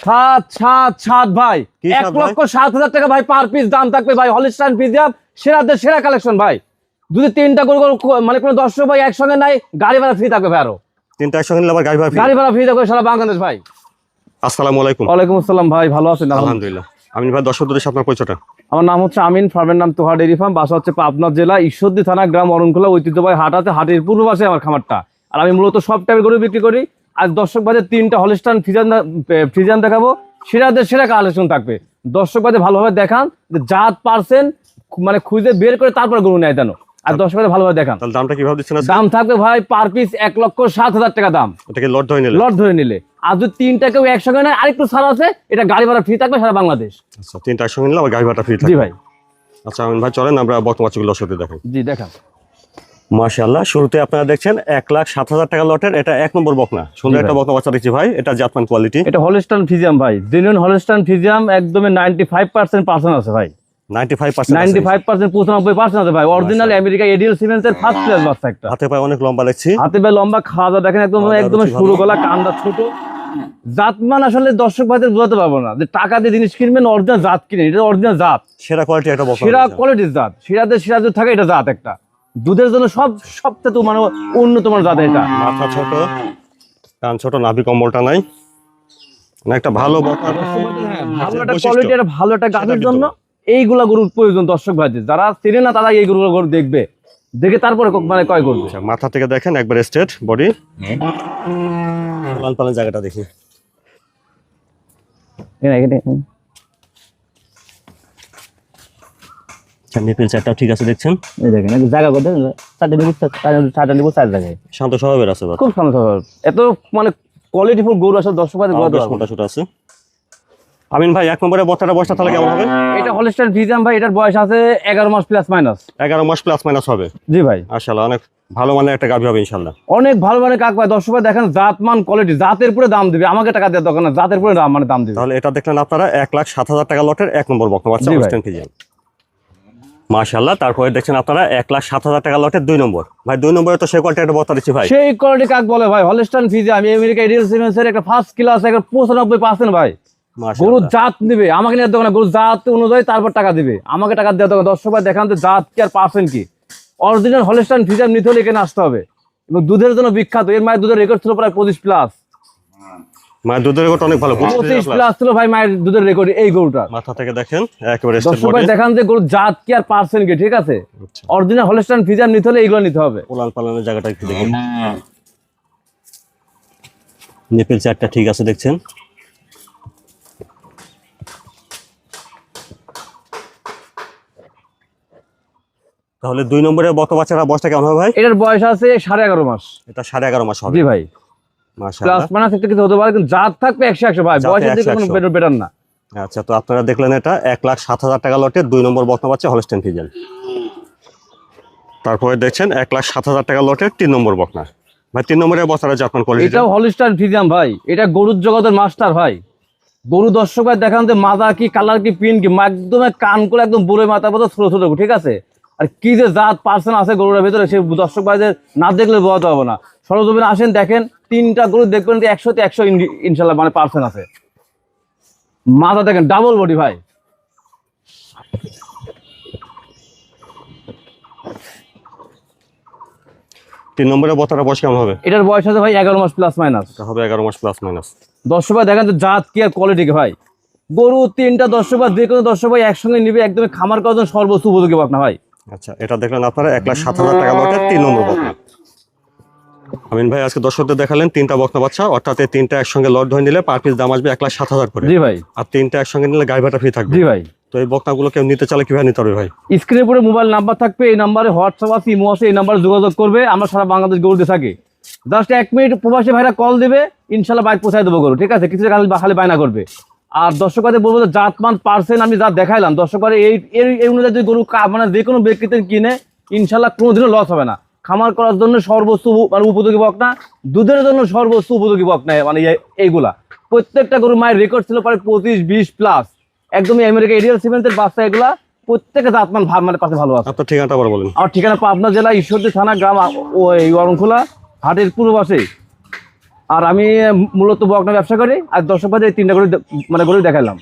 সাত সাত সাত ভাই, 1,07,000 টাকা ভাই পার পিস দাম থাকবে ভাই। হলিস্টাইন ফ্রিজিয়ান সেরাদের সেরা কালেকশন ভাই। যদি তিনটা গরু মানে কোনো দর্শক ভাই একসঙ্গে নাই, গাড়ি ভাড়া ফ্রি থাকবে ভাই। আরো তিনটা একসঙ্গে নিলে আবার গাড়ি ভাড়া ফ্রি থাকবে সারা বাংলাদেশ ভাই। আসসালামু আলাইকুম। ওয়ালাইকুম আসসালাম ভাই, ভালো আছেন? আলহামদুলিল্লাহ। আমিন ভাই, দর্শকদের সাথে আপনার পরিচয়টা? আমার নাম হচ্ছে আমিন, ফার্মের নাম তোহা ডেইরি ফার্ম, বাসা হচ্ছে পাবনা জেলা ঈশ্বরদী থানা, গ্রাম অরণখোলা, ঐতিহ্যবাহী হাটাতে, হাটের পূর্ব পাশে আমার খামারটা। আর আমি মূলত সব টাইপের গরু বিক্রি করি। আজ দর্শক বাজে তিনটা হলিস্টাইন ফ্রিজিয়ান দেখাবো, সেরাদের সেরা কালেকশন থাকবে। দর্শক বাজে ভালোভাবে দেখান, জাত পারছেন মানে খুঁজে বের করে তারপর গরু নেয় দেন। আর দর্শক বাজে ভালোভাবে দেখান। তাহলে দামটা কিভাবে দিচ্ছেন? দাম থাকবে ভাই পার পিস 1,07,000 টাকা দাম। এটাকে লট ধরে নিলে আর যদি তিনটা কেউ একসঙ্গে নেয় আরেকটু ছাড় আছে, এটা গাড়ি ভাড়া ফ্রি থাকবে সারা বাংলাদেশ। আচ্ছা, তিনটা একসঙ্গে নিলে আবার গাড়ি ভাড়া ফ্রি থাকবে। জি ভাই। আচ্ছা আমিন ভাই, চলেন আমরা বর্তমান বাচ্চাগুলো দর্শকদের দেখাই। জি দেখান। মাশাআল্লাহ, শুরুতে আপনারা দেখছেন 1,07,000 টাকা লটের এটা 1 নম্বর বকনা। সুন্দর একটা বকনা বাচ্চা দেখছি ভাই। এটা জাতমান কোয়ালিটি, এটা হলিস্টাইন ফ্রিজিয়ান ভাই, জেনুইন হলিস্টাইন ফ্রিজিয়ান, একদমই 95% আছে ভাই। 95% 95% আছে ভাই। অরিজিনাল আমেরিকা এডিএল সিমেন্সের ফার্স্ট ক্লাস বাচ্চা একটা। হাতে পায়ে অনেক লম্বা দেখছি। হাতে পায়ে লম্বা, খাওয়া দেখেন একদম সরু গলা, কান্দা ছোট। জাতমান আসলে দর্শক ভাইদের বোঝাতে পারবো না যে টাকা দিয়ে জিনিস কিনবেন, অরিজিনাল জাত কিনেন। এটা অরিজিনাল জাত, সেরা কোয়ালিটি একটা বকনা, সেরা কোয়ালিটির জাত। সেরাদের থাকে এটা জাত একটা। দুধের জন্য সবচেয়ে মানে উন্নত মানের জাত এটা। মাথা ছোট, কান ছোট, নাভি কম্বলটা নাই, একটা ভালো বকনা। ভালো একটা কোয়ালিটি, একটা ভালো একটা গাভীর জন্য এইগুলা গরুর প্রয়োজন দর্শক ভাইদের। যারা চেনে না তারা এই গরু দেখবে, দেখে তারপরে মানে ক্রয় করবে। মাথা থেকে দেখেন একবার স্ট্রেট বডি। লাল পালের জায়গাটা দেখি। নিপেল চারটা ঠিক আছে দেখছেন? এই দেখেন জায়গা কত, চারটা নিব, 4 জায়গায়। শান্ত স্বভাবের আছে, খুব শান্ত স্বভাব। এত মানে কোয়ালিটিফুল গরু আসলে দর্শক ভাইদের মোটা ছোট আছে। আমিন ভাই, 1 নম্বরে বত্তাটা বয়সটা তাহলে কেমন হবে? এটা হলিস্টাইন ফ্রিজিয়ান ভাই, এটার বয়স আছে 11 মাস প্লাস মাইনাস। 11 মাস প্লাস মাইনাস হবে। জি ভাই। মাশাআল্লাহ, অনেক ভালো মানের একটা গাভী হবে ইনশাআল্লাহ। অনেক ভালো মানে কাক ভাই। দর্শক ভাই দেখেন জাতমান কোয়ালিটি, জাতের উপরে দাম দিবে, আমাকে টাকা দেওয়ার দরকার না, জাতের উপরে দাম দিবে। তাহলে এটা দেখলেন আপনারা 1,07,000 টাকা লটের 1 নম্বর বকনা বাচ্চা হলিস্টাইন ফ্রিজিয়ান। মাশাআল্লাহ। তারপরে দেখছেন আপনারা 1,07,000 টাকা লটের 2 নম্বর। ভাই 2 নম্বরে তো সেই কোয়ালিটি একটা বত্তা দিচ্ছি ভাই। সেই কোয়ালিটি কাক বলে ভাই? হলিস্টাইন ফ্রিজিয়ান আমেরিকা এডিএল সিমেন্সের একটা ফার্স্ট ক্লাস, একটা 95% ভাই। গরু জাত দিবে, আমাকে নিয়ে দোকানে গরু জাত অনুযায়ী তারপর টাকা দিবে, আমাকে টাকা দেওয়া দোকান। দর্শক ভাই দেখান জাত কি আর পার্সেন্ট কি। অরিজিনাল হলিস্টাইন ফ্রিজিয়ান নিতে হলে এখানে আসতে হবে। এবং দুধের জন্য বিখ্যাত। এর মায়ের দুধের রেকর্ড ছিল প্রায় 25 প্লাস। মায়ের দুধের রেকর্ড অনেক ভালো, 25 প্লাস ছিল ভাই মায়ের দুধের রেকর্ড এই গরুটা। মাথা থেকে দেখেন একেবারে দর্শক ভাই দেখান যে গরু জাত কি আর পার্সেন্ট কি, ঠিক আছে? অরিজিনাল হলিস্টাইন ফ্রিজিয়ান নিতে হলে এইগুলো নিতে হবে। লাল পালানের জায়গাটা একটু দেখেন। নিপেল চারটা ঠিক আছে দেখছেন। তাহলে 2 নম্বরের বকনা বাচ্চার বয়সটা কেমন হবে ভাই? এটার বয়স আছে 11.5 মাস। এটা 11.5 মাস হবে। জি ভাই। মাশাআল্লাহ। প্লাস মাইনাস একটু কিছু হতে পারে, কিন্তু জাত থাকবে 100 ভাই। বয়সের দিকে কোনো বেটার না। আচ্ছা, তো আপনারা দেখলেন এটা 1,07,000 টাকা লটের 2 নম্বর বকনা বাচ্চা হলিস্টাইন ফ্রিজিয়ান। তারপরে দেখছেন 1,07,000 টাকা লটের 3 নম্বর বকনা। ভাই 3 নম্বরের বকনাটা জাতমান কোয়ালিটি, এটাও হলিস্টাইন ফ্রিজিয়ান ভাই। এটা গরুর জগতের মাস্টার ভাই। গরু দর্শক ভাই দেখান যে মাথা কি, কালার কি, পিন কি, একদম কান করে একদম বুড়ো মাথা মতো ছোট ছোট, ঠিক আছে? আর কি যে জাত পার্সেন্ট আছে গরুর ভিতরে, সে দর্শক ভাইদের না দেখলে বোঝাতে হবে না। সরজমিনে আসেন, দেখেন তিনটা গরু দেখবেন যে 100-তে 100 ইনশাল্লাহ মানে পার্সেন্ট আছে। মাথা দেখেন ডাবল বডি ভাই। তিন নম্বরের বকনাটার বয়স কেমন হবে? এটার বয়স আছে ভাই 11 মাস প্লাস মাইনাস। হবে 11 মাস প্লাস মাইনাস। দর্শক ভাই দেখেন যে জাত কি আর কোয়ালিটি কি ভাই। গরু তিনটা দর্শক ভাই, যে কোনো দর্শক ভাই একসঙ্গে নিবে, একদমই খামার করার জন্য সর্বোচ্চ উপযোগী বকনা ভাই। আচ্ছা, এটা দেখলেন আপনারা 1,07,000 টাকা লটের 3 নম্বর বকনা। আমিন ভাই আজকে দর্শকদের দেখালেন তিনটা বকনা বাচ্চা, অর্থাৎ এই তিনটা একসঙ্গে লট ধরে নিলে পার পিস দাম আসবে 1,07,000 করে। জি ভাই। আর তিনটা একসঙ্গে নিলে গাড়ি ভাড়া ফ্রি থাকবে। জি ভাই। তো এই বকনাগুলো কেউ নিতে চাইলে কিভাবে নিতে হবে ভাই? স্ক্রিনে পরে মোবাইল নাম্বার থাকবে, এই নাম্বারে হোয়াটসঅ্যাপ আছে, ইমো আছে, এই নাম্বারে যোগাযোগ করবে। আমরা সারা বাংলাদেশ গরু দিয়ে থাকি। জাস্ট 1 মিনিট প্রবাসী ভাইরা কল দিবে, ইনশাল্লাহ বাইক পৌঁছায় দেবো গরু, ঠিক আছে? কিছু খালি বায়না করবে। আর দর্শক ভাইদের বলবো যে জাতমান পার্সেন্ট আমি যা দেখাইলাম, দর্শক ভাই এই অনুযায়ী যদি গরু মানে যে কোনো ব্যক্তিতে কিনে ইনশাল্লাহ কোনোদিনও লস হবে না। খামার করার জন্য সর্বোচ্চ মানে উপযোগী বকনা, দুধের জন্য সর্বোচ্চ উপযোগী বকনা মানে এইগুলা। প্রত্যেকটা গরু মায়ের রেকর্ড ছিল প্রায় 25-20 প্লাস। একদমই আমেরিকা এডিএল সিমেন্সের বাচ্চা এগুলা। প্রত্যেকটা জাতমান মানে পাশে ভালো আছে। আপনার ঠিকানাটা আবার বলেন। আমার ঠিকানা পাবনা জেলা ঈশ্বরদী থানা, গ্রাম অরণখোলা, হাটের পূর্ব পাশে। আর আমি মূলত বকনা ব্যবসা করি, আর দর্শক ভাই এই 3টা গরু মানে গরু দেখালাম।